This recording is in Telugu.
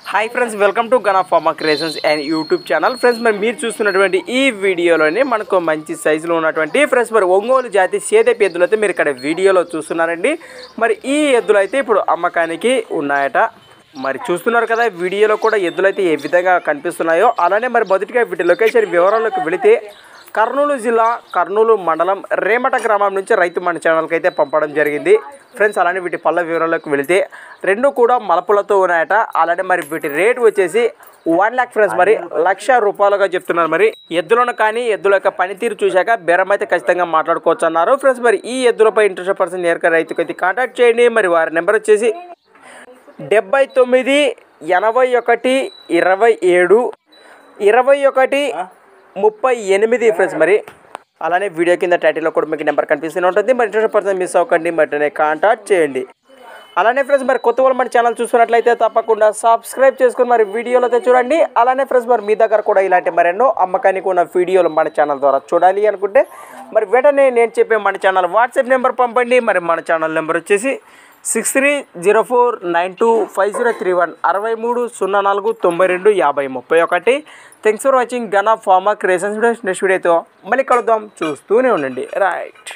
Hi friends, welcome to Gana pharma creations and YouTube channel. Friends, మరి మీరు చూస్తున్నటువంటి ఈ వీడియోలోనే మనకు మంచి సైజులో ఉన్నటువంటి ఫ్రెండ్స్ మరి ఒంగోలు జాతి సేదెపు ఎద్దులు అయితే మీరు ఇక్కడ వీడియోలో చూస్తున్నారండి. మరి ఈ ఎద్దులు అయితే ఇప్పుడు అమ్మకానికి ఉన్నాయట. మరి చూస్తున్నారు కదా, వీడియోలో కూడా ఎద్దులు అయితే ఏ విధంగా కనిపిస్తున్నాయో అలానే మరి మొదటిగా వీటి లొకేషన్ వివరాల్లోకి వెళితే కర్నూలు జిల్లా కర్నూలు మండలం రేమట గ్రామం నుంచి రైతు మన ఛానల్కి అయితే పంపడం జరిగింది ఫ్రెండ్స్. అలానే వీటి పళ్ళ వివరాల్లోకి వెళితే రెండు కూడా మలపులతో ఉన్నాయట. అలానే మరి వీటి రేటు వచ్చేసి 1 లక్ష ఫ్రెండ్స్, మరి ₹1,00,000 చెప్తున్నారు. మరి ఎద్దులను కానీ ఎద్దుల యొక్క పనితీరు చూశాక బేరం అయితే ఖచ్చితంగా మాట్లాడుకోవచ్చు అన్నారు ఫ్రెండ్స్. మరి ఈ ఎద్దులపై ఇంట్రెస్ట్ పర్సన్ నేరుగా రైతుకు అయితే కాంటాక్ట్ చేయండి. మరి వారి నెంబర్ వచ్చేసి 79 81 27 21 38 ఫ్రెండ్స్. మరి అలానే వీడియో కింద టైటిల్లో కూడా మీకు నెంబర్ కనిపిస్తూనే ఉంటుంది. మరి ఇంట్రెస్ట్ పర్సన్ మిస్ అవ్వకండి, వెంటనే కాంటాక్ట్ చేయండి. అలానే ఫ్రెండ్స్, మరి కొత్త వాళ్ళు మన ఛానల్ చూస్తున్నట్లయితే తప్పకుండా సబ్స్క్రైబ్ చేసుకుని మరి వీడియోలో అయితే చూడండి. అలానే ఫ్రెండ్స్, మరి మీ దగ్గర కూడా ఇలాంటి మరెన్నో అమ్మకానికి ఉన్న వీడియోలు మన ఛానల్ ద్వారా చూడాలి అనుకుంటే మరి వెంటనే నేను చెప్పే మన ఛానల్ వాట్సాప్ నెంబర్ పంపండి. మరి మన ఛానల్ నెంబర్ వచ్చేసి 6304925031 6304925031. Thanks for watching Gana pharma creations. Next వీడియోతో మళ్ళీ కలుద్దాం, చూస్తూనే ఉండండి. రైట్.